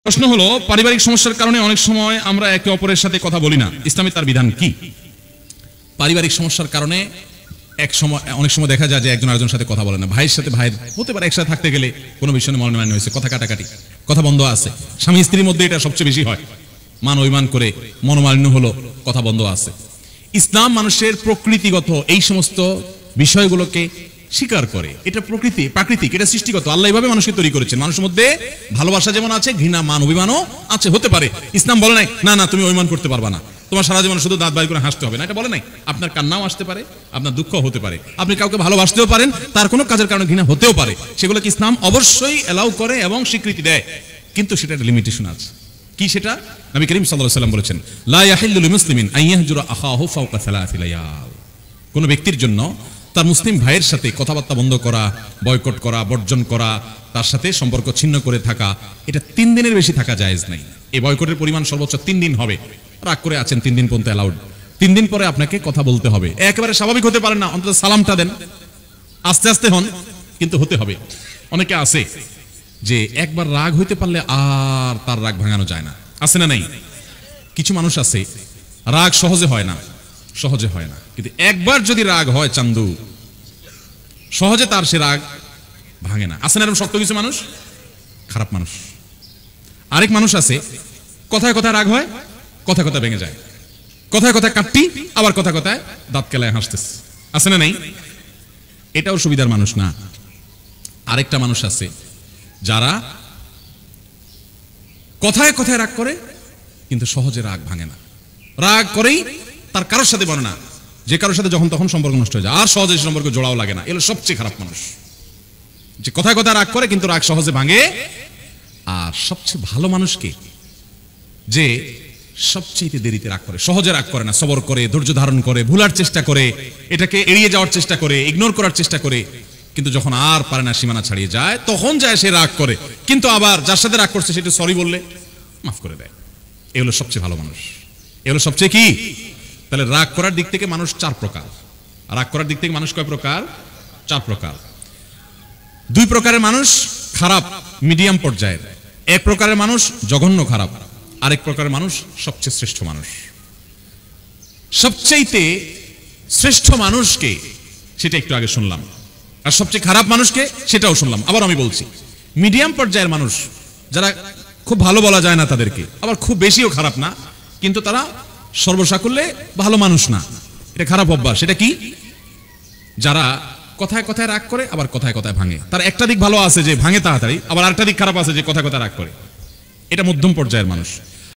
প্রশ্ন হলো, পারিবারিক সমস্যার কারণে অনেক সময় আমরা একে অপরের সাথে কথা বলি না, ইসলামে তার বিধান কি? পারিবারিক সমস্যার কারণে অনেক সময় দেখা যায় যে একজন আরেকজনের সাথে কথা বলে না। ভাইয়ের সাথে ভাইয়ের হতে পারে, একসাথে থাকতে গেলে কোনো বিষয় নিয়ে মনোমালিন্য হয়েছে, কথা কাটাকাটি, কথা বন্ধ আছে। স্বামী স্ত্রীর মধ্যে এটা সবচেয়ে বেশি হয়, মান অভিমান করে মনোমালিন্য হলো, কথা বন্ধ আছে। ইসলাম মানুষের প্রকৃতিগত এই সমস্ত বিষয়গুলোকে স্বীকার করে। এটা প্রকৃতি, প্রাকৃতিক, এটা সৃষ্টিগত। আল্লাহ এইভাবে মানুষকে তৈরি করেছেন। মানুষের মধ্যে ভালোবাসা যেমন আছে, ঘৃণা, মান অভিমানও আছে, হতে পারে। ইসলাম বলে নাই না না তুমি অভিমান করতে পারবা না, তোমার সারা জীবন শুধু দাঁত বাইর করে হাসতে হবে না, এটা বলে নাই। আপনার কান্নাও আসতে পারে, আপনার দুঃখ হতে পারে, আপনি কাউকে ভালোবাসতেও পারেন, তার কোনো কাজের কারণে ঘৃণা হতেও পারে। সেগুলোকে ইসলাম অবশ্যই এলাও করে এবং স্বীকৃতি দেয়, কিন্তু সেটা একটা লিমিটেশন আছে। কি সেটা? নবী করিম সাল্লাল্লাহু আলাইহি ওয়াসাল্লাম বলেছেন, লা ইয়াহিল্লু লিমুসলিমিন আন ইয়াহজুরা আখাহু ফাওকা সালাসি লায়াল। কোন ব্যক্তির জন্য তার মুসলিম ভাইয়ের সাথে কথাবার্তা বন্ধ করা, বয়কট করা, বর্জন করা, তার সাথে সম্পর্ক ছিন্ন করে থাকা, এটা 3 দিনের বেশি থাকা জায়েজ নাই। এই বয়কটের পরিমাণ সর্বোচ্চ 3 দিন হবে। রাগ করে আছেন 3 দিন পর্যন্ত অ্যালাউড, 3 দিন পরে আপনাকে কথা বলতে হবে। একেবারে স্বাভাবিক হতে পারেন না, অন্তত সালামটা দেন, আস্তে আস্তে হন, কিন্তু হতে হবে। অনেকে আছে যে একবার রাগ হইতে পারলে আর তার রাগ ভাঙানো যায় না, আছে না নাই? কিছু মানুষ আছে রাগ সহজে হয় না, সহজে হয় না, কিন্তু একবার যদি রাগ হয় চান্দু, সহজে তার সে রাগ ভাঙে না। আছে না এরকম শক্ত কিছু মানুষ? খারাপ মানুষ। আরেক মানুষ আছে কথায় কথায় রাগ হয়, কথায় কথায় ভেঙে যায়, কথায় কথায় কাটতি, আবার কথায় কথায় দাঁত কেলায় হাসতেছে, আছে না নাই? এটাও সুবিধার মানুষ না। আরেকটা মানুষ আছে যারা কথায় কথায় রাগ করে, কিন্তু সহজে রাগ ভাঙে না। রাগ করেই তার কারোর সাথে বলে না, যে কারোর সাথে যখন তখন সম্পর্ক নষ্ট হয়ে যায়, আর সহজে সম্পর্ক জোড়াও লাগে না। এগুলো সবচেয়ে খারাপ মানুষ, যে কথায় কথায় রাগ করে কিন্তু রাগ সহজে ভাঙে। আর সবচেয়ে ভালো মানুষকে, যে সবচেয়ে দেরিতে রাগ করে, সহজে রাগ করে না, সবর করে, ধৈর্য ধারণ করে, ভুলার চেষ্টা করে, এটাকে এড়িয়ে যাওয়ার চেষ্টা করে, ইগনোর করার চেষ্টা করে, কিন্তু যখন আর পারে না, সীমানা ছাড়িয়ে যায়, তখন যায় সে রাগ করে, কিন্তু আবার যার সাথে রাগ করছে সেটা সরি বললে মাফ করে দেয়। এগুলো সবচেয়ে ভালো মানুষ। এগুলো সবচেয়ে কি? তাহলে রাগ করার দিক থেকে মানুষ 4 প্রকার। রাগ করার দিক থেকে মানুষ কয় প্রকার? 4 প্রকার। 2 প্রকারের মানুষ খারাপ, মিডিয়াম পর্যায়ের। 1 প্রকারের মানুষ জঘন্য খারাপ, আরেক প্রকারের মানুষ সবচেয়ে শ্রেষ্ঠ মানুষ। সবচেয়ে শ্রেষ্ঠ মানুষকে সেটা একটু আগে শুনলাম, আর সবচেয়ে খারাপ মানুষকে সেটাও শুনলাম। আবার আমি বলছি, মিডিয়াম পর্যায়ের মানুষ, যারা খুব ভালো বলা যায় না তাদেরকে, আবার খুব বেশিও খারাপ না, কিন্তু তারা সর্বসাকুল্যে ভালো মানুষ না, এটা খারাপ অভ্যাস। সেটা কি? যারা কথায় কথায় রাগ করে, আবার কথায় কথায় ভাঙে। তার একটা দিক ভালো আছে যে ভাঙে তাড়াতাড়ি, আবার আরেকটা দিক খারাপ আছে যে কথায় কথায় রাগ করে। এটা মধ্যম পর্যায়ের মানুষ।